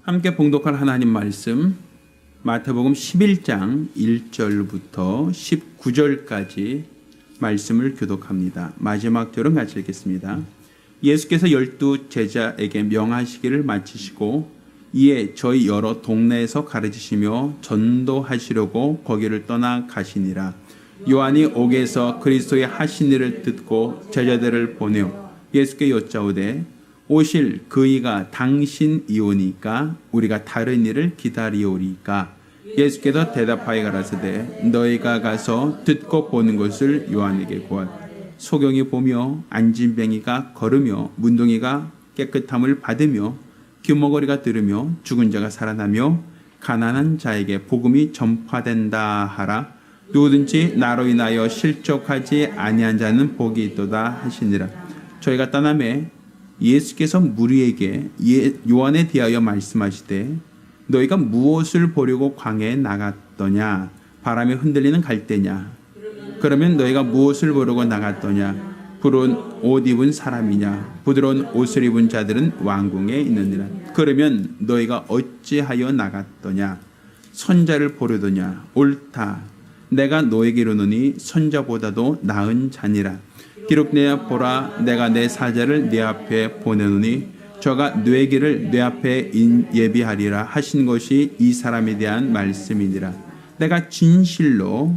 함께 봉독할 하나님 말씀 마태복음 11장 1절부터 19절까지 말씀을 교독합니다. 마지막 절은 같이 읽겠습니다. 예수께서 12 제자에게 명하시기를 마치시고 이에 저희 여러 동네에서 가르치시며 전도하시려고 거기를 떠나 가시니라. 요한이 옥에서 그리스도의 하신 일을 듣고 제자들을 보내어 예수께 여짜오되 오실 그이가 당신이오니까 우리가 다른 일을 기다리오리까. 예수께서 대답하여 가라사대 너희가 가서 듣고 보는 것을 요한에게 구하라. 소경이 보며 안진뱅이가 걸으며 문둥이가 깨끗함을 받으며 귀머거리가 들으며 죽은 자가 살아나며 가난한 자에게 복음이 전파된다 하라. 누구든지 나로 인하여 실족하지 아니한 자는 복이 있도다 하시니라. 저희가 떠나매 예수께서 무리에게 요한에 대하여 말씀하시되 너희가 무엇을 보려고 광야에 나갔더냐? 바람에 흔들리는 갈대냐? 그러면 너희가 무엇을 보려고 나갔더냐? 푸른 옷 입은 사람이냐? 부드러운 옷을 입은 자들은 왕궁에 있느니라. 그러면 너희가 어찌하여 나갔더냐? 선자를 보려더냐? 옳다. 내가 너에게 이르노니 선자보다도 나은 자니라. 기록되어 보라, 내가 내 사자를 네 앞에 보내노니 저가 뇌 길을 내 앞에 예비하리라 하신 것이 이 사람에 대한 말씀이니라. 내가 진실로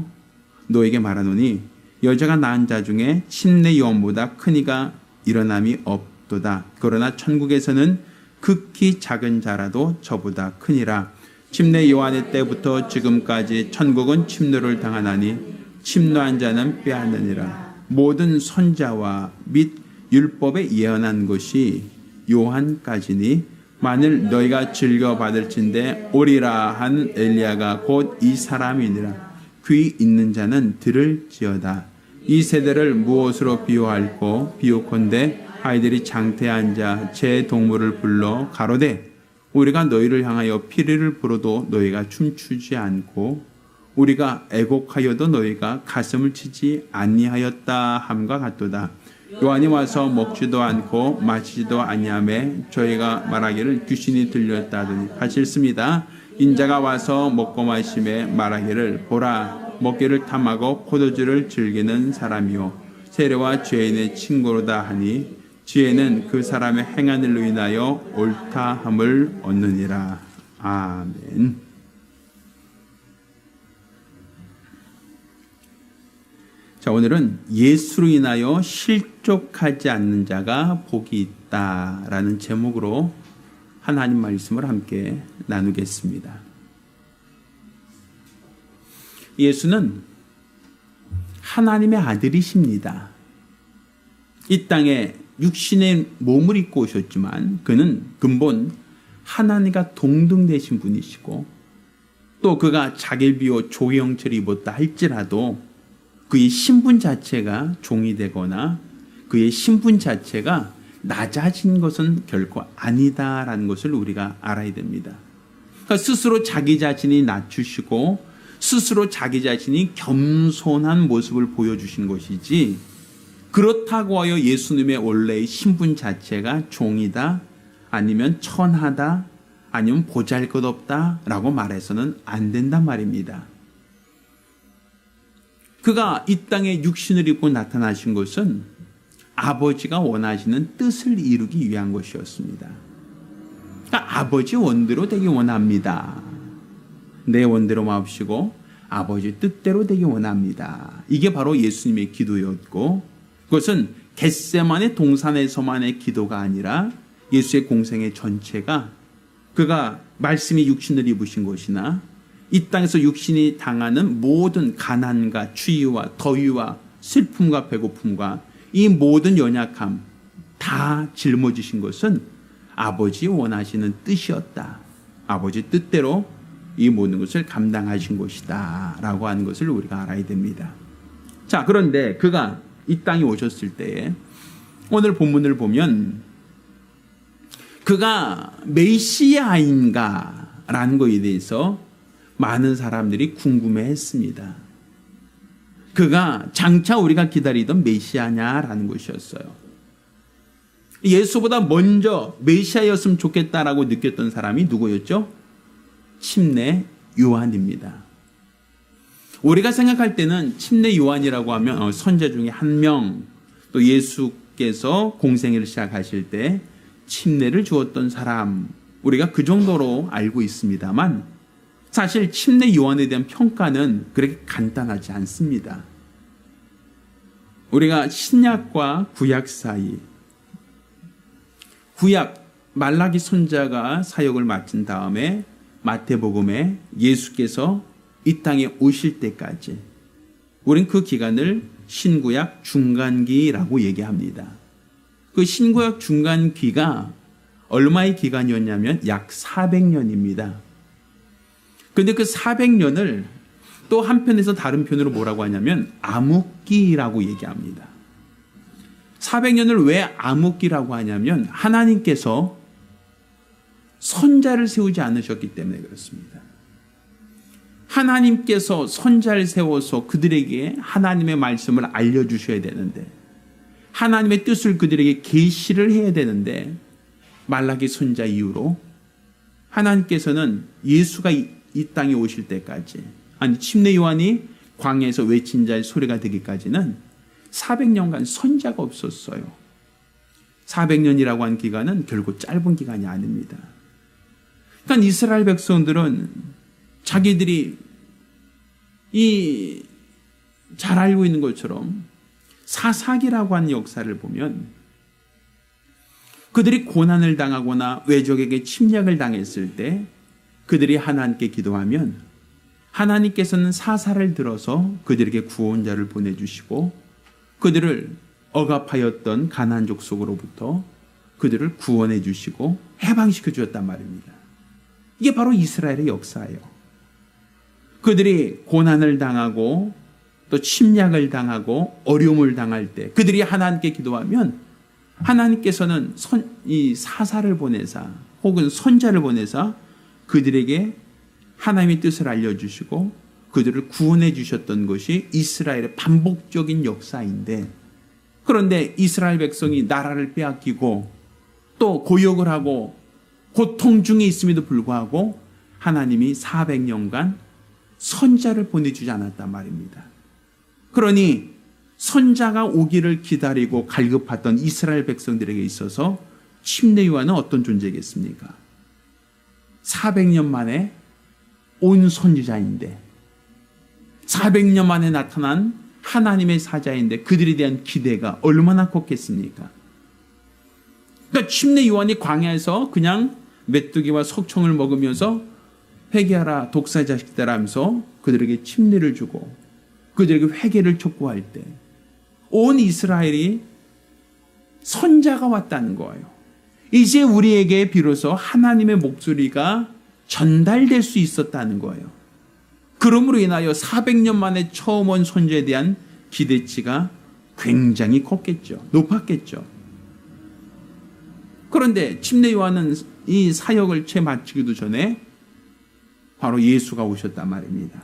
너에게 말하노니 여자가 낳은 자 중에 침례 요한보다 큰 이가 일어남이 없도다. 그러나 천국에서는 극히 작은 자라도 저보다 크니라. 침례 요한의 때부터 지금까지 천국은 침노를 당하나니 침노한 자는 빼앗느니라. 모든 선자와 및 율법에 예언한 것이 요한까지니 만일 너희가 즐겨 받을진대 오리라 한 엘리야가 곧 이 사람이니라. 귀 있는 자는 들을지어다. 이 세대를 무엇으로 비유할꼬? 비유컨대 아이들이 장태에 앉아 제 동물을 불러 가로되 우리가 너희를 향하여 피리를 불어도 너희가 춤추지 않고 우리가 애곡하여도 너희가 가슴을 치지 아니하였다 함과 같도다. 요한이 와서 먹지도 않고 마시지도 아니하매 저희가 말하기를 귀신이 들렸다 하더니 같이 읽습니다. 인자가 와서 먹고 마심에 말하기를 보라 먹기를 탐하고 포도주를 즐기는 사람이요 세례와 죄인의 친구로다 하니 지혜는 그 사람의 행한 일로 인하여 옳다함을 얻느니라. 아멘. 자, 오늘은 예수로 인하여 실족하지 않는 자가 복이 있다라는 제목으로 하나님 말씀을 함께 나누겠습니다. 예수는 하나님의 아들이십니다. 이 땅에 육신의 몸을 입고 오셨지만 그는 근본 하나님과 동등되신 분이시고 또 그가 자기를 비워 종의 형체를 입었다 할지라도 그의 신분 자체가 종이 되거나 그의 신분 자체가 낮아진 것은 결코 아니다라는 것을 우리가 알아야 됩니다. 그러니까 스스로 자기 자신이 낮추시고 스스로 자기 자신이 겸손한 모습을 보여주신 것이지 그렇다고 하여 예수님의 원래의 신분 자체가 종이다 아니면 천하다 아니면 보잘것없다라고 말해서는 안 된단 말입니다. 그가 이 땅에 육신을 입고 나타나신 것은 아버지가 원하시는 뜻을 이루기 위한 것이었습니다. 그러니까 아버지 원대로 되기 원합니다. 내 원대로 마옵시고 아버지 뜻대로 되기 원합니다. 이게 바로 예수님의 기도였고 그것은 겟세마네 동산에서만의 기도가 아니라 예수의 공생의 전체가 그가 말씀이 육신을 입으신 것이나 이 땅에서 육신이 당하는 모든 가난과 추위와 더위와 슬픔과 배고픔과 이 모든 연약함 다 짊어지신 것은 아버지 원하시는 뜻이었다. 아버지 뜻대로 이 모든 것을 감당하신 것이다 라고 하는 것을 우리가 알아야 됩니다. 자, 그런데 그가 이 땅에 오셨을 때에 오늘 본문을 보면 그가 메시아인가 라는 것에 대해서 많은 사람들이 궁금해했습니다. 그가 장차 우리가 기다리던 메시아냐라는 것이었어요. 예수보다 먼저 메시아였으면 좋겠다라고 느꼈던 사람이 누구였죠? 침례 요한입니다. 우리가 생각할 때는 침례 요한이라고 하면 선자 중에 한 명, 또 예수께서 공생애를 시작하실 때 침례를 주었던 사람, 우리가 그 정도로 알고 있습니다만 사실 침례 요한에 대한 평가는 그렇게 간단하지 않습니다. 우리가 신약과 구약 사이, 구약 말라기 선지자가 사역을 마친 다음에 마태복음에 예수께서 이 땅에 오실 때까지 우린 그 기간을 신구약 중간기라고 얘기합니다. 그 신구약 중간기가 얼마의 기간이었냐면 약 400년입니다. 그런데 그 400년을 또 한편에서 다른 편으로 뭐라고 하냐면 암흑기라고 얘기합니다. 400년을 왜 암흑기라고 하냐면 하나님께서 선자를 세우지 않으셨기 때문에 그렇습니다. 하나님께서 선자를 세워서 그들에게 하나님의 말씀을 알려주셔야 되는데 하나님의 뜻을 그들에게 계시를 해야 되는데 말라기 선자 이후로 하나님께서는 예수가 이 땅에 오실 때까지, 아니 침례 요한이 광야에서 외친 자의 소리가 되기까지는 400년간 선자가 없었어요. 400년이라고 한 기간은 결국 짧은 기간이 아닙니다. 그러니까 이스라엘 백성들은 자기들이 잘 알고 있는 것처럼 사사기라고 하는 역사를 보면 그들이 고난을 당하거나 외적에게 침략을 당했을 때 그들이 하나님께 기도하면 하나님께서는 사사를 들어서 그들에게 구원자를 보내주시고 그들을 억압하였던 가나안족 속으로부터 그들을 구원해 주시고 해방시켜 주었단 말입니다. 이게 바로 이스라엘의 역사예요. 그들이 고난을 당하고 또 침략을 당하고 어려움을 당할 때 그들이 하나님께 기도하면 하나님께서는 이 사사를 보내사 혹은 선자를 보내사 그들에게 하나님의 뜻을 알려주시고 그들을 구원해 주셨던 것이 이스라엘의 반복적인 역사인데, 그런데 이스라엘 백성이 나라를 빼앗기고 또 고역을 하고 고통 중에 있음에도 불구하고 하나님이 400년간 선자를 보내주지 않았단 말입니다. 그러니 선자가 오기를 기다리고 갈급했던 이스라엘 백성들에게 있어서 침례 요한은 어떤 존재겠습니까? 400년 만에 온 선지자인데 400년 만에 나타난 하나님의 사자인데 그들에 대한 기대가 얼마나 컸겠습니까? 그러니까 침례 요한이 광야에서 그냥 메뚜기와 석청을 먹으면서 회개하라 독사 자식들아 하면서 그들에게 침례를 주고 그들에게 회개를 촉구할 때 온 이스라엘이 선자가 왔다는 거예요. 이제 우리에게 비로소 하나님의 목소리가 전달될 수 있었다는 거예요. 그러므로 인하여 400년 만에 처음 온 선자에 대한 기대치가 굉장히 컸겠죠. 높았겠죠. 그런데 침례 요한은 이 사역을 채 마치기도 전에 바로 예수가 오셨단 말입니다.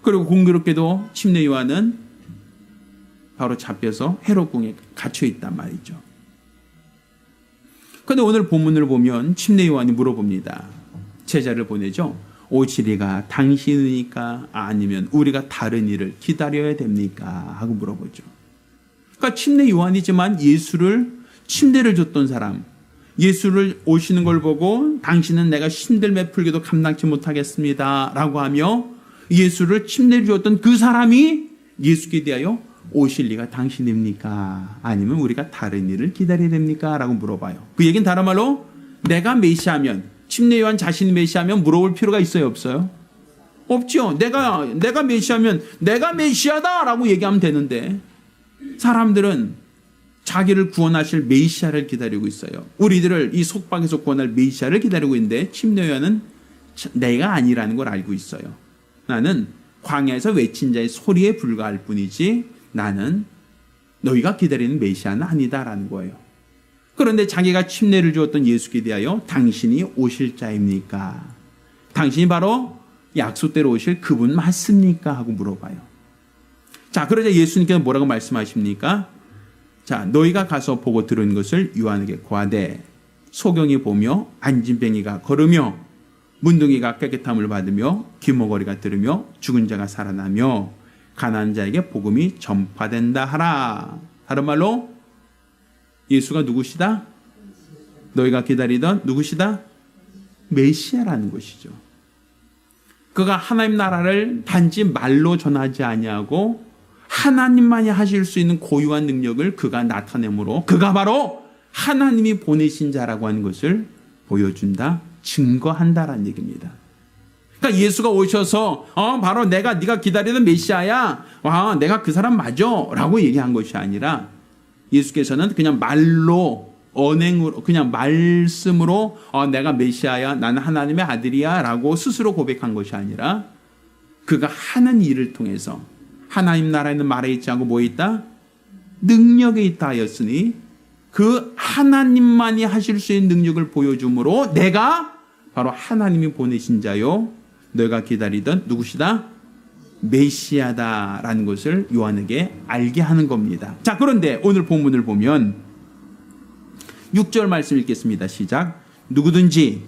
그리고 공교롭게도 침례 요한은 바로 잡혀서 헤롯궁에 갇혀 있단 말이죠. 그런데 오늘 본문을 보면 침례 요한이 물어봅니다. 제자를 보내죠. 오시리가 당신이니까 아니면 우리가 다른 일을 기다려야 됩니까? 하고 물어보죠. 그러니까 침례 요한이지만 예수를 침례를 줬던 사람, 예수를 오시는 걸 보고 당신은 내가 신들매 풀기도 감당치 못하겠습니다 라고 하며 예수를 침례를 줬던 그 사람이 예수께 대하여 오실 리가 당신입니까? 아니면 우리가 다른 일을 기다려야 됩니까? 라고 물어봐요. 그 얘기는 다른 말로 내가 메시아면, 침례 요한 자신이 메시아면 물어볼 필요가 있어요? 없어요? 없죠. 내가 메시아면 내가 메시아다라고 얘기하면 되는데 사람들은 자기를 구원하실 메시아를 기다리고 있어요. 우리들을 이 속박에서 구원할 메시아를 기다리고 있는데 침례 요한은 내가 아니라는 걸 알고 있어요. 나는 광야에서 외친 자의 소리에 불과할 뿐이지 나는 너희가 기다리는 메시아는 아니다라는 거예요. 그런데 자기가 침례를 주었던 예수께 대하여 당신이 오실 자입니까? 당신이 바로 약속대로 오실 그분 맞습니까? 하고 물어봐요. 자, 그러자 예수님께서 뭐라고 말씀하십니까? 자, 너희가 가서 보고 들은 것을 요한에게 고하되 소경이 보며 안진뱅이가 걸으며 문둥이가 깨끗함을 받으며 귀머거리가 들으며 죽은 자가 살아나며 가난한 자에게 복음이 전파된다 하라. 다른 말로 예수가 누구시다? 너희가 기다리던 누구시다? 메시아라는 것이죠. 그가 하나님 나라를 단지 말로 전하지 아니하고 하나님만이 하실 수 있는 고유한 능력을 그가 나타내므로 그가 바로 하나님이 보내신 자라고 하는 것을 보여준다, 증거한다라는 얘기입니다. 그러니까 예수가 오셔서 바로 네가 기다리던 메시아야, 내가 그 사람 맞아 라고 얘기한 것이 아니라 예수께서는 그냥 말로 언행으로 그냥 말씀으로 내가 메시아야, 나는 하나님의 아들이야 라고 스스로 고백한 것이 아니라 그가 하는 일을 통해서 하나님 나라에는 말에 있지 않고 뭐에 있다? 능력에 있다 하였으니 그 하나님만이 하실 수 있는 능력을 보여줌으로 내가 바로 하나님이 보내신 자요 너희가 기다리던 누구시다? 메시아다라는 것을 요한에게 알게 하는 겁니다. 자, 그런데 오늘 본문을 보면 6절 말씀 읽겠습니다. 시작. 누구든지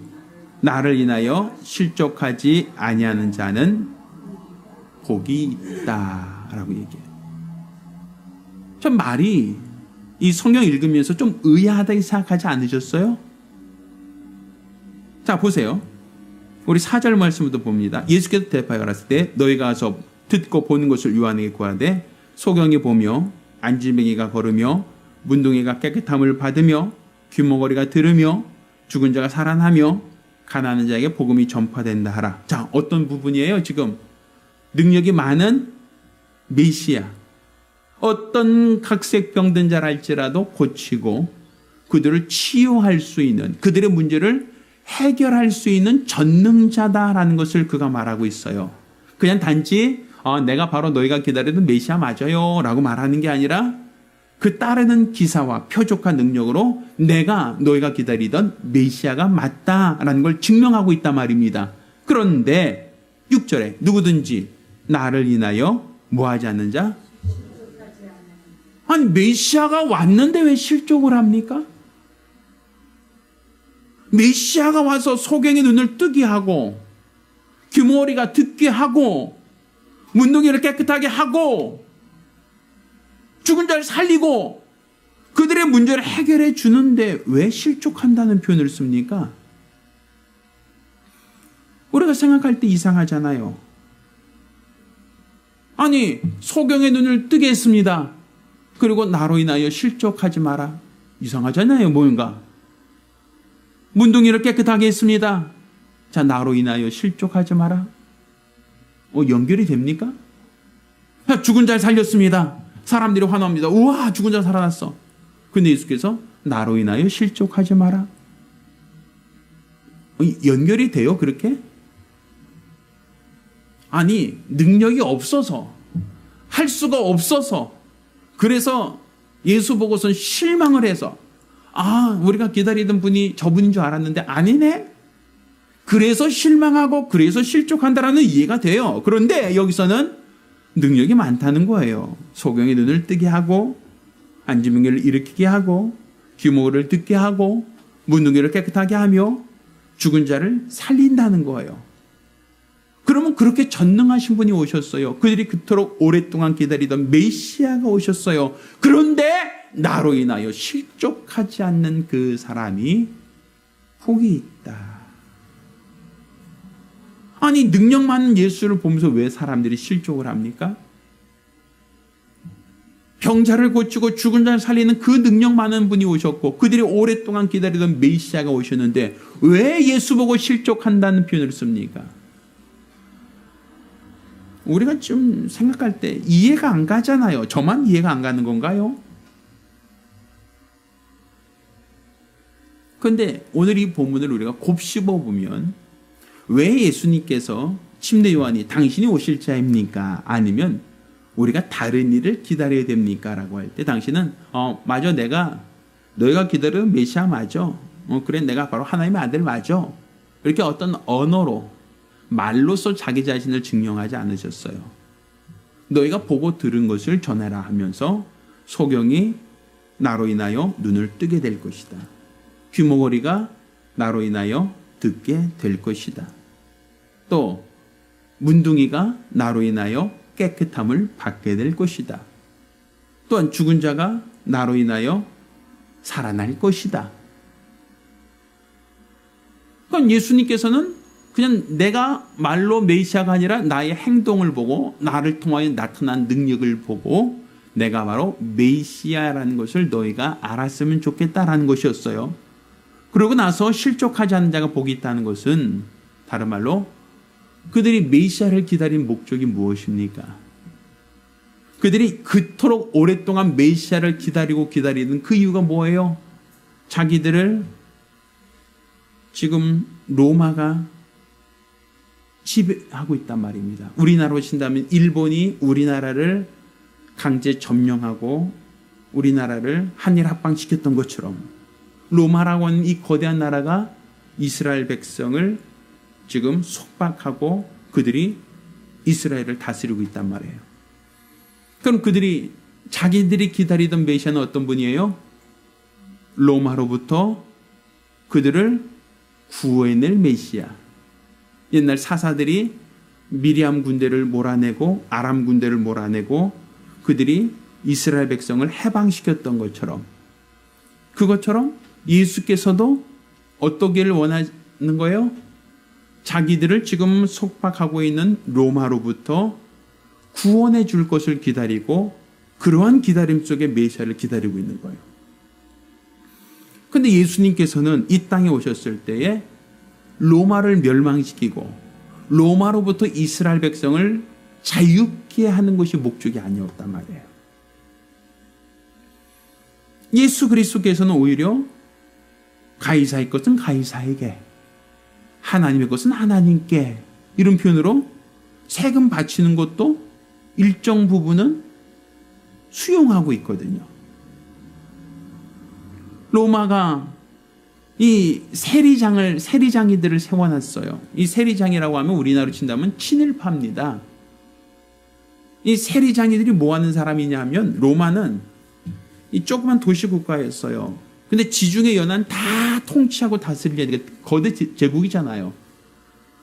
나를 인하여 실족하지 아니하는 자는 복이 있다라고 얘기해요. 참 말이 이 성경 읽으면서 좀 의아하다고 생각하지 않으셨어요? 자, 보세요. 우리 4절 말씀부터 봅니다. 예수께서 대답하여 가라사대 때 너희가 가서 듣고 보는 것을 요한에게 구하되 소경이 보며 안진뱅이가 걸으며 문둥이가 깨끗함을 받으며 귀머거리가 들으며 죽은 자가 살아나며 가난한 자에게 복음이 전파된다 하라. 자, 어떤 부분이에요? 지금 능력이 많은 메시아, 어떤 각색 병든 자랄지라도 고치고 그들을 치유할 수 있는, 그들의 문제를 해결할 수 있는 전능자다라는 것을 그가 말하고 있어요. 그냥 단지 내가 바로 너희가 기다리던 메시아 맞아요 라고 말하는 게 아니라 그 따르는 기사와 표적과 능력으로 내가 너희가 기다리던 메시아가 맞다라는 걸 증명하고 있단 말입니다. 그런데 6절에 누구든지 나를 인하여 뭐하지 않는 자? 아니, 메시아가 왔는데 왜 실족을 합니까? 메시아가 와서 소경의 눈을 뜨게 하고 귀머거리가 듣게 하고 문둥이를 깨끗하게 하고 죽은 자를 살리고 그들의 문제를 해결해 주는데 왜 실족한다는 표현을 씁니까? 우리가 생각할 때 이상하잖아요. 아니, 소경의 눈을 뜨게 했습니다. 그리고 나로 인하여 실족하지 마라. 이상하잖아요, 뭔가. 문둥이를 깨끗하게 했습니다. 자, 나로 인하여 실족하지 마라. 연결이 됩니까? 죽은 자를 살렸습니다. 사람들이 환호합니다. 우와, 죽은 자 살아났어. 근데 예수께서 나로 인하여 실족하지 마라. 연결이 돼요, 그렇게? 아니, 능력이 없어서, 할 수가 없어서, 그래서 예수 보고선 실망을 해서, 우리가 기다리던 분이 저분인 줄 알았는데 아니네? 그래서 실망하고 그래서 실족한다라는 이해가 돼요. 그런데 여기서는 능력이 많다는 거예요. 소경의 눈을 뜨게 하고 안진뱅이를 일으키게 하고 귀머거리를 듣게 하고 문둥이를 깨끗하게 하며 죽은 자를 살린다는 거예요. 그러면 그렇게 전능하신 분이 오셨어요. 그들이 그토록 오랫동안 기다리던 메시아가 오셨어요. 그런데 나로 인하여 실족하지 않는 그 사람이 복이 있다. 아니, 능력 많은 예수를 보면서 왜 사람들이 실족을 합니까? 병자를 고치고 죽은 자를 살리는 그 능력 많은 분이 오셨고 그들이 오랫동안 기다리던 메시아가 오셨는데 왜 예수 보고 실족한다는 표현을 씁니까? 우리가 좀 생각할 때 이해가 안 가잖아요. 저만 이해가 안 가는 건가요? 그런데 오늘 이 본문을 우리가 곱씹어 보면 왜 예수님께서 침례 요한이 당신이 오실 자입니까? 아니면 우리가 다른 일을 기다려야 됩니까? 라고 할 때 당신은 맞아, 너희가 기다리는 메시아 맞아. 그래, 내가 바로 하나님의 아들 맞아. 이렇게 어떤 언어로 말로써 자기 자신을 증명하지 않으셨어요. 너희가 보고 들은 것을 전해라 하면서 소경이 나로 인하여 눈을 뜨게 될 것이다. 귀머거리가 나로 인하여 듣게 될 것이다. 또 문둥이가 나로 인하여 깨끗함을 받게 될 것이다. 또한 죽은 자가 나로 인하여 살아날 것이다. 그럼 예수님께서는 그냥 내가 말로 메시아가 아니라 나의 행동을 보고 나를 통하여 나타난 능력을 보고 내가 바로 메시아라는 것을 너희가 알았으면 좋겠다라는 것이었어요. 그러고 나서 실족하지 않은 자가 복이 있다는 것은 다른 말로 그들이 메시아를 기다린 목적이 무엇입니까? 그들이 그토록 오랫동안 메시아를 기다리는 그 이유가 뭐예요? 자기들을 지금 로마가 지배하고 있단 말입니다. 우리나라로 친다면 일본이 우리나라를 강제 점령하고 우리나라를 한일 합방시켰던 것처럼 로마라고 하는 이 거대한 나라가 이스라엘 백성을 지금 속박하고 그들이 이스라엘을 다스리고 있단 말이에요. 그럼 그들이 자기들이 기다리던 메시아는 어떤 분이에요? 로마로부터 그들을 구해낼 메시아. 옛날 사사들이 미리암 군대를 몰아내고 아람 군대를 몰아내고 그들이 이스라엘 백성을 해방시켰던 것처럼 그것처럼 예수께서도 어떠기를 원하는 거예요? 자기들을 지금 속박하고 있는 로마로부터 구원해 줄 것을 기다리고 그러한 기다림 속에 메시아를 기다리고 있는 거예요. 그런데 예수님께서는 이 땅에 오셨을 때에 로마를 멸망시키고 로마로부터 이스라엘 백성을 자유케 하는 것이 목적이 아니었단 말이에요. 예수 그리스도께서는 오히려 가이사의 것은 가이사에게 하나님의 것은 하나님께 이런 표현으로 세금 바치는 것도 일정 부분은 수용하고 있거든요. 로마가 이 세리장이들을 세워놨어요. 이 세리장이라고 하면 우리나라로 친다면 친일파입니다. 이 세리장이들이 뭐 하는 사람이냐 하면 로마는 이 조그만 도시 국가였어요. 근데 지중해 연안 다 통치하고 다스리게 거대 제국이잖아요.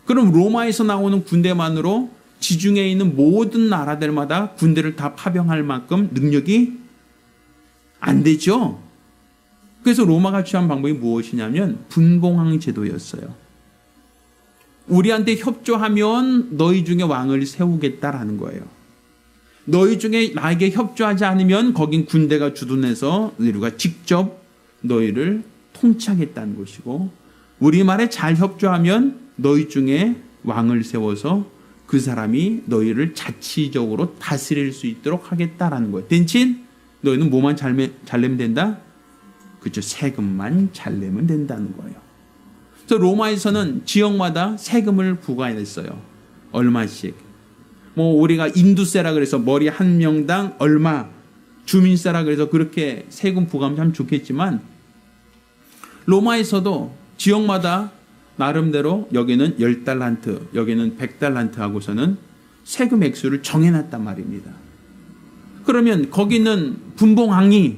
그럼 로마에서 나오는 군대만으로 지중해에 있는 모든 나라들마다 군대를 다 파병할 만큼 능력이 안 되죠. 그래서 로마가 취한 방법이 무엇이냐면 분봉왕 제도였어요. 우리한테 협조하면 너희 중에 왕을 세우겠다라는 거예요. 너희 중에 나에게 협조하지 않으면 거긴 군대가 주둔해서 우리가 직접 너희를 통치하겠다는 것이고 우리말에 잘 협조하면 너희 중에 왕을 세워서 그 사람이 너희를 자치적으로 다스릴 수 있도록 하겠다라는 거예요. 대신 너희는 뭐만 잘 내면 된다? 그렇죠. 세금만 잘 내면 된다는 거예요. 그래서 로마에서는 지역마다 세금을 부과했어요. 얼마씩. 뭐 우리가 인두세라 그래서 머리 한 명당 얼마, 주민세라 그래서 그렇게 세금 부과하면 참 좋겠지만 로마에서도 지역마다 나름대로 여기는 10달란트, 여기는 100달란트 하고서는 세금 액수를 정해놨단 말입니다. 그러면 거기는 분봉왕이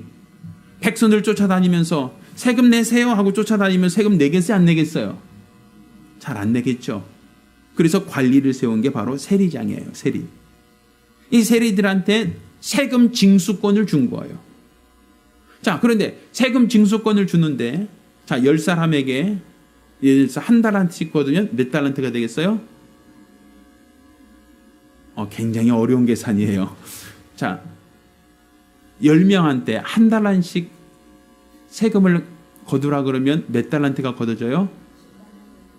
백성들 쫓아다니면서 세금 내세요 하고 쫓아다니면 세금 내겠어요? 안 내겠어요? 잘 안 내겠죠. 그래서 관리를 세운 게 바로 세리장이에요. 세리. 이 세리들한테 세금 징수권을 준 거예요. 자, 그런데 세금 징수권을 주는데 자, 10사람에게 예를 들어서 한 달란트씩 거두면 몇 달란트가 되겠어요? 굉장히 어려운 계산이에요. 자, 10명한테 한 달란트씩 세금을 거두라 그러면 몇 달란트가 거둬져요?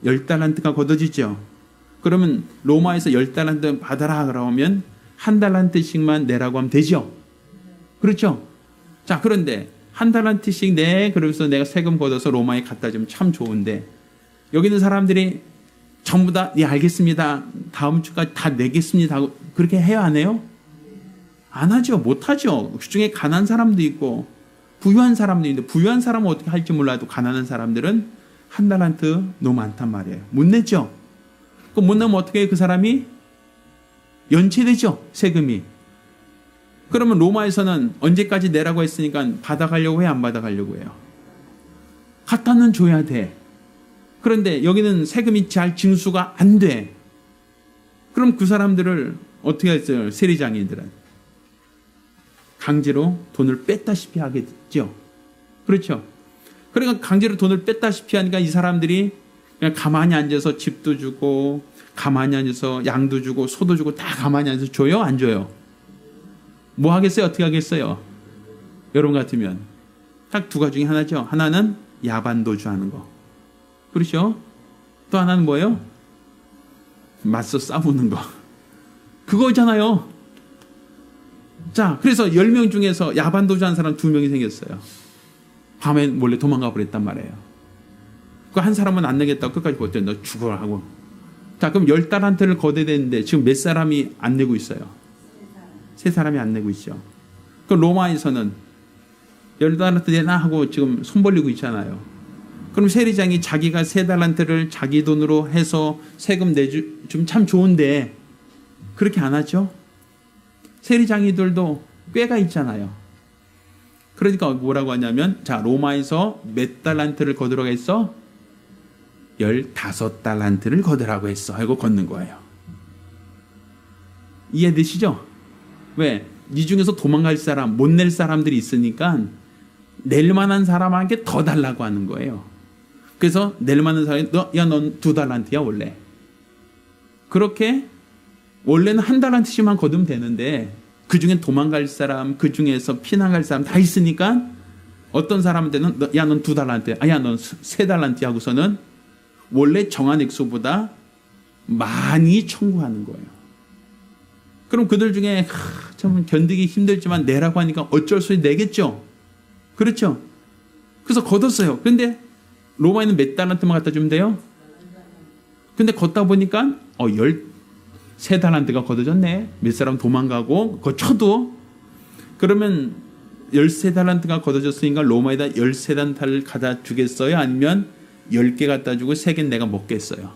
10달란트가 거둬지죠. 그러면 로마에서 10달란트 받아라 그러면 한 달란트씩만 내라고 하면 되죠. 그렇죠? 자, 그런데 한 달란트씩 내 그러면서 내가 세금 걷어서 로마에 갖다 주면 참 좋은데 여기 있는 사람들이 전부 다 네 알겠습니다. 다음 주까지 다 내겠습니다 하고 그렇게 해요? 안 해요? 안 하죠. 못 하죠. 그중에 가난한 사람도 있고 부유한 사람도 있는데 부유한 사람은 어떻게 할지 몰라도 가난한 사람들은 한 달란트 너무 많단 말이에요. 못 내죠. 그럼 못 내면 어떻게 해요? 그 사람이 연체되죠. 세금이. 그러면 로마에서는 언제까지 내라고 했으니까 받아가려고 해, 안 받아가려고 해요? 갖다는 줘야 돼. 그런데 여기는 세금이 잘 징수가 안 돼. 그럼 그 사람들을 어떻게 했어요? 세리장인들은 강제로 돈을 뺐다시피 하겠죠. 그렇죠? 그러니까 강제로 돈을 뺐다시피 하니까 이 사람들이 그냥 가만히 앉아서 집도 주고 가만히 앉아서 양도 주고 소도 주고 다 가만히 앉아서 줘요? 안 줘요? 뭐 하겠어요? 어떻게 하겠어요? 여러분 같으면 딱 두 가지 중에 하나죠. 하나는 야반도주 하는 거. 그렇죠? 또 하나는 뭐예요? 맞서 싸우는 거. 그거잖아요. 자, 그래서 10명 중에서 야반도주 하는 사람 2명이 생겼어요. 밤에 몰래 도망가 버렸단 말이에요. 그 한 사람은 안 내겠다고 끝까지 버텨. 너 죽어라 하고. 자, 그럼 10달란트를 거둬대는데 지금 몇 사람이 안 내고 있어요? 3사람이 안 내고 있죠. 그 로마에서는 10달란트 내나 하고 지금 손 벌리고 있잖아요. 그럼 세리장이 자기가 3달란트를 자기 돈으로 해서 세금 내주면 참 좋은데 그렇게 안 하죠? 세리장이들도 꾀가 있잖아요. 그러니까 뭐라고 하냐면, 자, 로마에서 몇 달란트를 거두라고 했어? 15달란트를 거두라고 했어 하고 걷는 거예요. 이해되시죠? 왜? 이 중에서 도망갈 사람, 못 낼 사람들이 있으니까 낼 만한 사람에게 더 달라고 하는 거예요. 그래서 낼 만한 사람이 야, 넌 2달란트야 원래. 그렇게 원래는 1달란트씩만 거두면 되는데 그 중에 도망갈 사람, 그 중에서 피난갈 사람 다 있으니까 어떤 사람한테는 야, 넌 2달란트야. 야, 넌 3달란트야 하고서는 원래 정한 액수보다 많이 청구하는 거예요. 그럼 그들 중에 참 견디기 힘들지만 내라고 하니까 어쩔 수 없이 내겠죠. 그렇죠? 그래서 걷었어요. 그런데 로마에는 몇 달란트만 갖다 주면 돼요? 근데 걷다 보니까 13달란트가 걷어졌네. 몇 사람 도망가고 그거 쳐도 그러면 13달란트가 걷어졌으니까 로마에다 13달란트를 갖다 주겠어요? 아니면 10개 갖다 주고 3개는 내가 먹겠어요?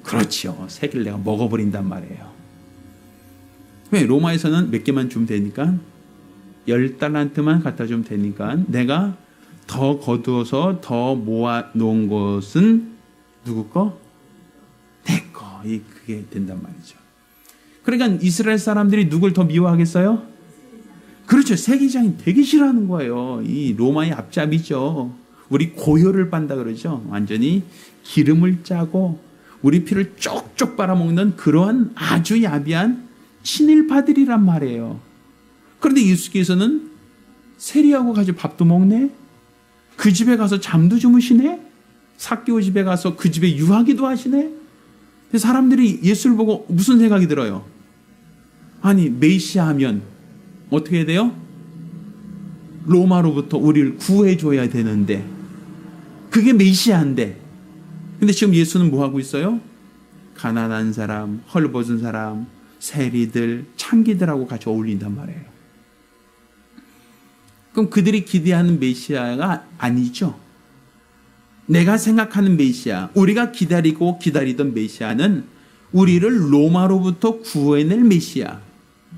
그렇죠. 3개를 내가 먹어버린단 말이에요. 왜? 로마에서는 몇 개만 주면 되니까 10달란트만 갖다 주면 되니까 내가 더 거두어서 더 모아놓은 것은 누구 거? 내 거. 그게 된단 말이죠. 그러니까 이스라엘 사람들이 누굴 더 미워하겠어요? 그렇죠. 세리장이 되게 싫어하는 거예요. 이 로마의 앞잡이죠. 우리 고혈을 빤다 그러죠. 완전히 기름을 짜고 우리 피를 쪽쪽 빨아먹는 그러한 아주 야비한 친일파들이란 말이에요. 그런데 예수께서는 세리하고 같이 밥도 먹네? 그 집에 가서 잠도 주무시네? 삭개오 집에 가서 그 집에 유하기도 하시네? 사람들이 예수를 보고 무슨 생각이 들어요? 아니, 메시아 하면 어떻게 해야 돼요? 로마로부터 우리를 구해줘야 되는데 그게 메시아인데, 근데 지금 예수는 뭐 하고 있어요? 가난한 사람, 헐벗은 사람, 세리들, 창기들하고 같이 어울린단 말이에요. 그럼 그들이 기대하는 메시아가 아니죠. 내가 생각하는 메시아, 우리가 기다리고 기다리던 메시아는 우리를 로마로부터 구해낼 메시아,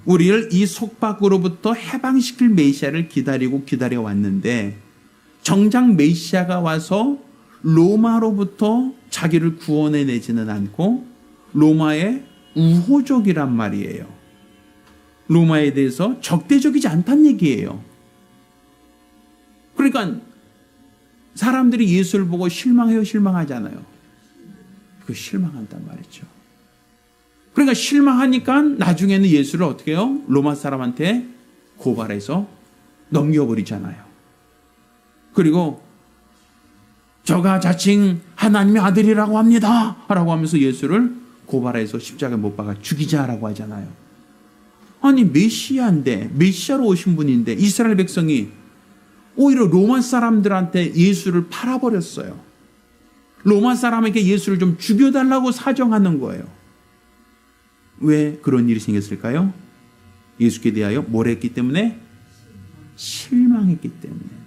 우리를 이 속박으로부터 해방시킬 메시아를 기다리고 기다려왔는데 정작 메시아가 와서 로마로부터 자기를 구원해내지는 않고 로마의 우호적이란 말이에요. 로마에 대해서 적대적이지 않다는 얘기예요. 그러니까 사람들이 예수를 보고 실망해요, 실망하잖아요. 그 실망한단 말이죠. 그러니까 실망하니까 나중에는 예수를 어떻게 해요? 로마 사람한테 고발해서 넘겨버리잖아요. 그리고 저가 자칭 하나님의 아들이라고 합니다 라고 하면서 예수를 고발해서 십자가에 못 박아 죽이자라고 하잖아요. 아니, 메시아인데, 메시아로 오신 분인데 이스라엘 백성이 오히려 로마 사람들한테 예수를 팔아버렸어요. 로마 사람에게 예수를 좀 죽여달라고 사정하는 거예요. 왜 그런 일이 생겼을까요? 예수께 대하여 뭘 했기 때문에? 실망했기 때문에.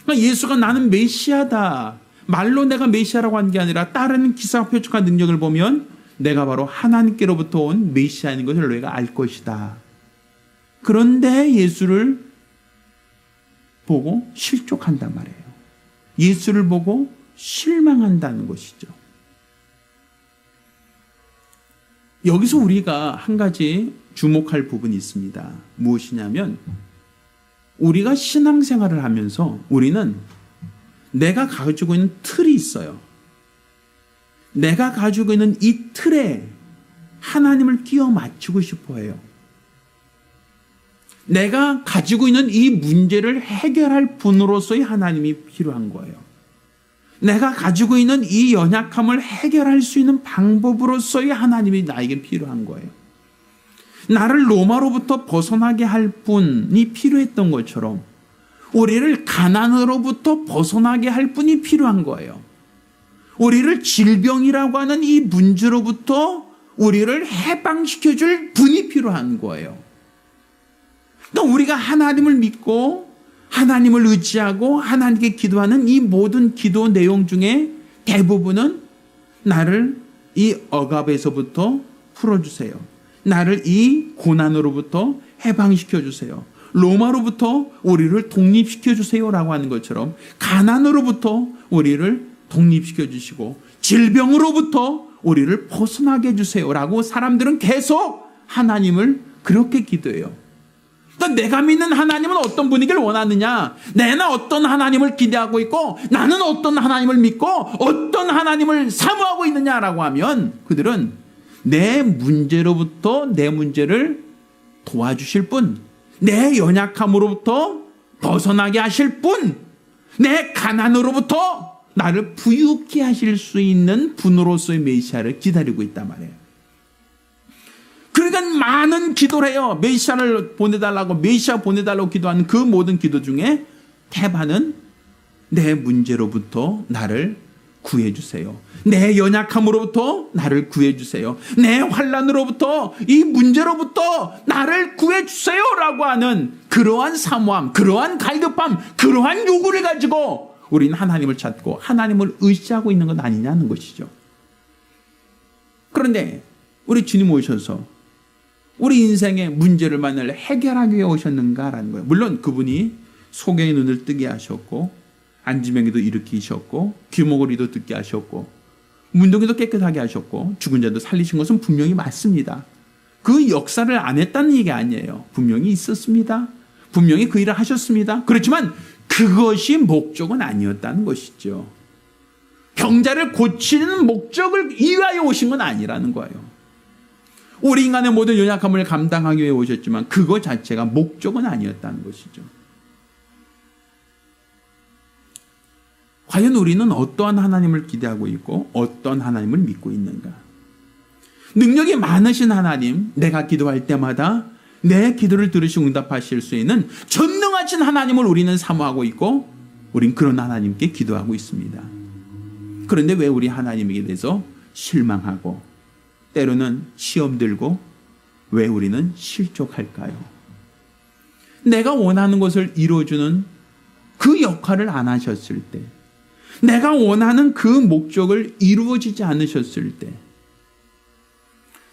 그러니까 예수가 나는 메시아다. 말로 내가 메시아라고 한 게 아니라 다른 기사와 표적한 능력을 보면 내가 바로 하나님께로부터 온 메시아인 것을 너희가 알 것이다. 그런데 예수를 보고 실족한단 말이에요. 예수를 보고 실망한다는 것이죠. 여기서 우리가 한 가지 주목할 부분이 있습니다. 무엇이냐면 우리가 신앙생활을 하면서 우리는 내가 가지고 있는 틀이 있어요. 내가 가지고 있는 이 틀에 하나님을 끼워 맞추고 싶어 해요. 내가 가지고 있는 이 문제를 해결할 분으로서의 하나님이 필요한 거예요. 내가 가지고 있는 이 연약함을 해결할 수 있는 방법으로서의 하나님이 나에게 필요한 거예요. 나를 로마로부터 벗어나게 할 분이 필요했던 것처럼 우리를 가난으로부터 벗어나게 할 분이 필요한 거예요. 우리를 질병이라고 하는 이 문제로부터 우리를 해방시켜줄 분이 필요한 거예요. 그러니까 우리가 하나님을 믿고 하나님을 의지하고 하나님께 기도하는 이 모든 기도 내용 중에 대부분은 나를 이 억압에서부터 풀어주세요. 나를 이 고난으로부터 해방시켜주세요. 로마로부터 우리를 독립시켜주세요라고 하는 것처럼 가난으로부터 우리를 독립시켜주시고 질병으로부터 우리를 벗어나게 해주세요라고 사람들은 계속 하나님을 그렇게 기도해요. 그러니까 내가 믿는 하나님은 어떤 분이길 원하느냐, 내가 어떤 하나님을 기대하고 있고 나는 어떤 하나님을 믿고 어떤 하나님을 사모하고 있느냐라고 하면 그들은 내 문제로부터 내 문제를 도와주실 분, 내 연약함으로부터 벗어나게 하실 분, 내 가난으로부터 나를 부유케 하실 수 있는 분으로서의 메시아를 기다리고 있단 말이에요. 그러니까 많은 기도를 해요. 메시아를 보내달라고, 메시아 보내달라고 기도하는 그 모든 기도 중에 대반은 내 문제로부터 나를 구해주세요. 내 연약함으로부터 나를 구해주세요. 내 환난으로부터 이 문제로부터 나를 구해주세요라고 하는 그러한 사모함, 그러한 갈급함, 그러한 요구를 가지고 우리는 하나님을 찾고 하나님을 의지하고 있는 것 아니냐는 것이죠. 그런데 우리 주님 오셔서 우리 인생의 문제를 만날 해결하기 위해 오셨는가라는 거예요. 물론 그분이 소경의 눈을 뜨게 하셨고 안지명이도 일으키셨고 귀머거리도 듣게 하셨고 문둥이도 깨끗하게 하셨고 죽은 자도 살리신 것은 분명히 맞습니다. 그 역사를 안 했다는 얘기 아니에요. 분명히 있었습니다. 분명히 그 일을 하셨습니다. 그렇지만 그것이 목적은 아니었다는 것이죠. 병자를 고치는 목적을 위하여 오신 건 아니라는 거예요. 우리 인간의 모든 연약함을 감당하기 위해 오셨지만 그것 자체가 목적은 아니었다는 것이죠. 과연 우리는 어떠한 하나님을 기대하고 있고 어떤 하나님을 믿고 있는가? 능력이 많으신 하나님, 내가 기도할 때마다 내 기도를 들으시고 응답하실 수 있는 전능하신 하나님을 우리는 사모하고 있고 우린 그런 하나님께 기도하고 있습니다. 그런데 왜 우리 하나님에게 대해서 실망하고 때로는 시험 들고 왜 우리는 실족할까요? 내가 원하는 것을 이루어주는 그 역할을 안 하셨을 때, 내가 원하는 그 목적을 이루어지지 않으셨을 때,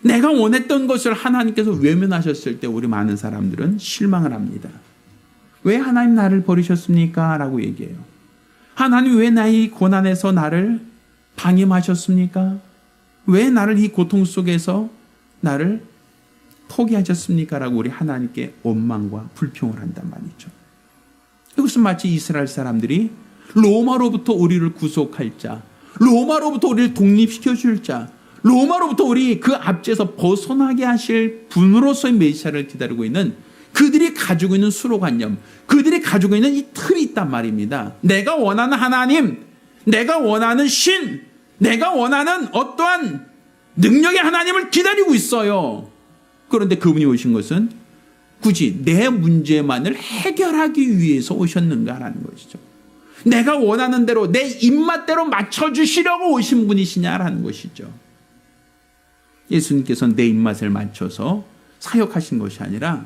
내가 원했던 것을 하나님께서 외면하셨을 때 우리 많은 사람들은 실망을 합니다. 왜 하나님 나를 버리셨습니까? 라고 얘기해요. 하나님 왜 나의 고난에서 나를 방임하셨습니까? 왜 나를 이 고통 속에서 나를 포기하셨습니까? 라고 우리 하나님께 원망과 불평을 한단 말이죠. 이것은 마치 이스라엘 사람들이 로마로부터 우리를 구속할 자, 로마로부터 우리를 독립시켜줄 자, 로마로부터 우리 그 압제에서 벗어나게 하실 분으로서의 메시아를 기다리고 있는 그들이 가지고 있는 수로관념, 그들이 가지고 있는 이 틀이 있단 말입니다. 내가 원하는 하나님, 내가 원하는 신, 내가 원하는 어떠한 능력의 하나님을 기다리고 있어요. 그런데 그분이 오신 것은 굳이 내 문제만을 해결하기 위해서 오셨는가라는 것이죠. 내가 원하는 대로 내 입맛대로 맞춰주시려고 오신 분이시냐라는 것이죠. 예수님께서는 내 입맛을 맞춰서 사역하신 것이 아니라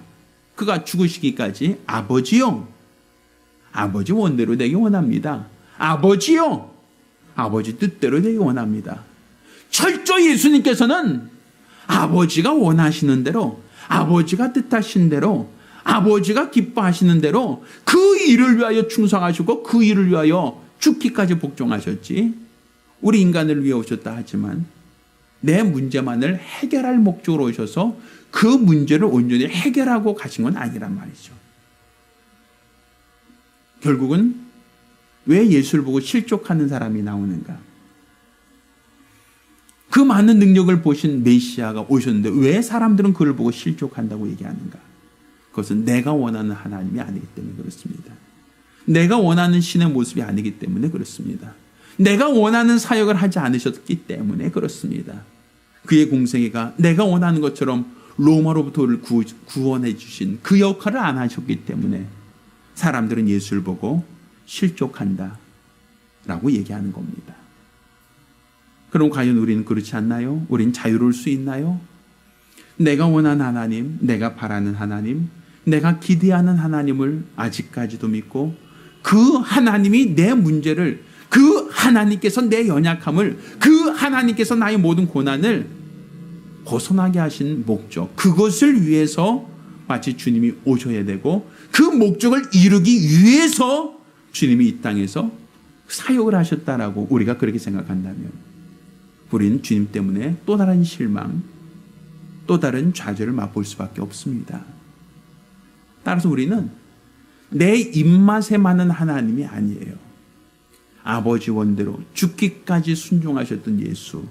그가 죽으시기까지 아버지요, 아버지 원대로 되기 원합니다. 아버지요, 아버지 뜻대로 되기 원합니다. 철저히 예수님께서는 아버지가 원하시는 대로, 아버지가 뜻하신 대로, 아버지가 기뻐하시는 대로 그 일을 위하여 충성하시고 그 일을 위하여 죽기까지 복종하셨지, 우리 인간을 위해 오셨다 하지만 내 문제만을 해결할 목적으로 오셔서 그 문제를 온전히 해결하고 가신 건 아니란 말이죠. 결국은 왜 예수를 보고 실족하는 사람이 나오는가? 그 많은 능력을 보신 메시아가 오셨는데 왜 사람들은 그를 보고 실족한다고 얘기하는가? 그것은 내가 원하는 하나님이 아니기 때문에 그렇습니다. 내가 원하는 신의 모습이 아니기 때문에 그렇습니다. 내가 원하는 사역을 하지 않으셨기 때문에 그렇습니다. 그의 공생애가 내가 원하는 것처럼 로마로부터 구원해 주신 그 역할을 안 하셨기 때문에 사람들은 예수를 보고 실족한다 라고 얘기하는 겁니다. 그럼 과연 우리는 그렇지 않나요? 우리는 자유로울 수 있나요? 내가 원하는 하나님, 내가 바라는 하나님, 내가 기대하는 하나님을 아직까지도 믿고 그 하나님이 내 문제를, 그 하나님께서 내 연약함을, 그 하나님께서 나의 모든 고난을 벗어나게 하신 목적, 그것을 위해서 마치 주님이 오셔야 되고 그 목적을 이루기 위해서 주님이 이 땅에서 사역을 하셨다라고 우리가 그렇게 생각한다면 우리는 주님 때문에 또 다른 실망, 또 다른 좌절을 맛볼 수밖에 없습니다. 따라서 우리는 내 입맛에 맞는 하나님이 아니에요. 아버지 원대로 죽기까지 순종하셨던 예수,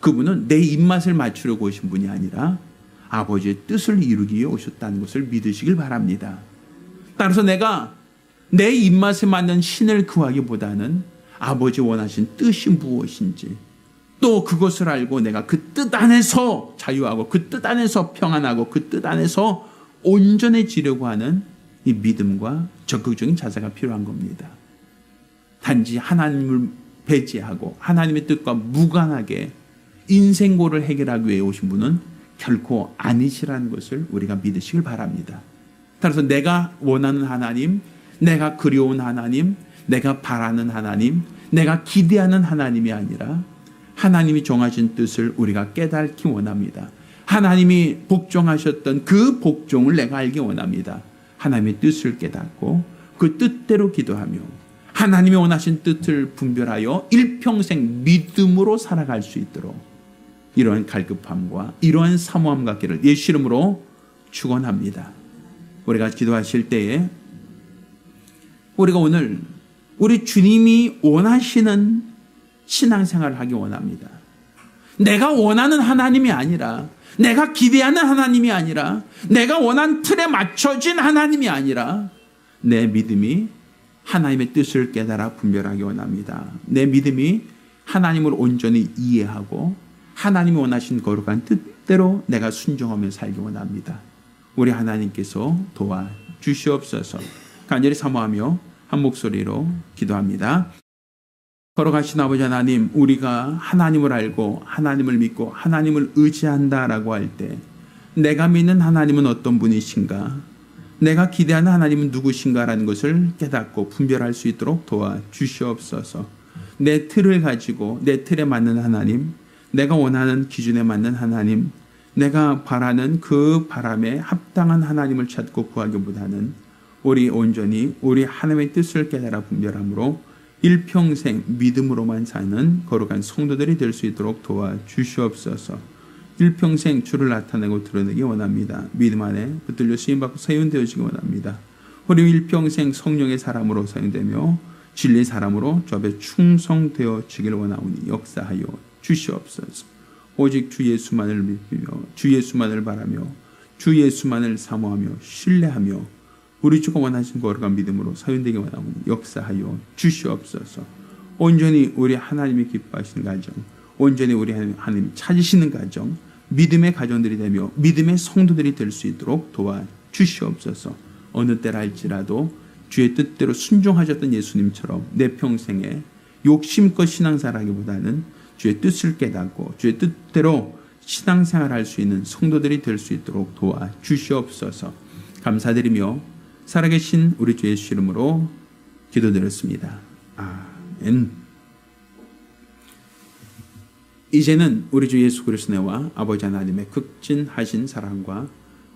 그분은 내 입맛을 맞추려고 오신 분이 아니라 아버지의 뜻을 이루기 위해 오셨다는 것을 믿으시길 바랍니다. 따라서 내가 내 입맛에 맞는 신을 구하기보다는 아버지 원하신 뜻이 무엇인지, 또 그것을 알고 내가 그 뜻 안에서 자유하고 그 뜻 안에서 평안하고 그 뜻 안에서 온전해지려고 하는 이 믿음과 적극적인 자세가 필요한 겁니다. 단지 하나님을 배제하고 하나님의 뜻과 무관하게 인생고를 해결하기 위해 오신 분은 결코 아니시라는 것을 우리가 믿으시길 바랍니다. 따라서 내가 원하는 하나님, 내가 그리운 하나님, 내가 바라는 하나님, 내가 기대하는 하나님이 아니라 하나님이 정하신 뜻을 우리가 깨닫기 원합니다. 하나님이 복종하셨던 그 복종을 내가 알기 원합니다. 하나님의 뜻을 깨닫고 그 뜻대로 기도하며 하나님이 원하신 뜻을 분별하여 일평생 믿음으로 살아갈 수 있도록 이러한 갈급함과 이러한 사모함 갖기를 예수 이름으로 축원합니다. 우리가 기도하실 때에 우리가 오늘 우리 주님이 원하시는 신앙생활을 하기 원합니다. 내가 원하는 하나님이 아니라, 내가 기대하는 하나님이 아니라, 내가 원하는 틀에 맞춰진 하나님이 아니라 내 믿음이 하나님의 뜻을 깨달아 분별하기 원합니다. 내 믿음이 하나님을 온전히 이해하고 하나님이 원하신 거룩한 뜻대로 내가 순종하며 살기 원합니다. 우리 하나님께서 도와주시옵소서. 간절히 사모하며 한 목소리로 기도합니다. 걸어가신 아버지 하나님, 우리가 하나님을 알고 하나님을 믿고 하나님을 의지한다라고 할 때 내가 믿는 하나님은 어떤 분이신가, 내가 기대하는 하나님은 누구신가라는 것을 깨닫고 분별할 수 있도록 도와주시옵소서. 내 틀을 가지고 내 틀에 맞는 하나님, 내가 원하는 기준에 맞는 하나님, 내가 바라는 그 바람에 합당한 하나님을 찾고 구하기보다는 우리 온전히 우리 하나님의 뜻을 깨달아 분별함으로 일평생 믿음으로만 사는 거룩한 성도들이 될 수 있도록 도와주시옵소서. 일평생 주를 나타내고 드러내기 원합니다. 믿음 안에 붙들려 쓰임받고 사용되어지기 원합니다. 우리 일평생 성령의 사람으로 사용되며 진리의 사람으로 주 앞에 충성되어지기를 원하오니 역사하여 주시옵소서. 오직 주 예수만을 믿으며 주 예수만을 바라며 주 예수만을 사모하며 신뢰하며 우리 주가 원하신 거룩한 믿음으로 사용되기 원하오니 역사하여 주시옵소서. 온전히 우리 하나님이 기뻐하시는 가정, 온전히 우리 하나님 찾으시는 가정, 믿음의 가정들이 되며 믿음의 성도들이 될 수 있도록 도와주시옵소서. 어느 때라 할지라도 주의 뜻대로 순종하셨던 예수님처럼 내 평생에 욕심껏 신앙생활하기보다는 주의 뜻을 깨닫고 주의 뜻대로 신앙생활할 수 있는 성도들이 될 수 있도록 도와주시옵소서. 감사드리며 살아계신 우리 주 예수 이름으로 기도드렸습니다. 아멘. 이제는 우리 주 예수 그리스도와 아버지 하나님의 극진하신 사랑과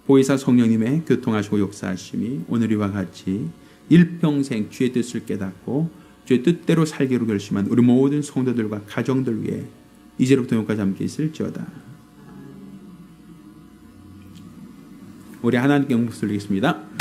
보혜사 성령님의 교통하시고 역사하심이 오늘 이와 같이 일평생 주의 뜻을 깨닫고 주의 뜻대로 살기로 결심한 우리 모든 성도들과 가정들 위해 이제로부터 영원까지 함께 있을지어다. 우리 하나님께 영광 돌리겠습니다.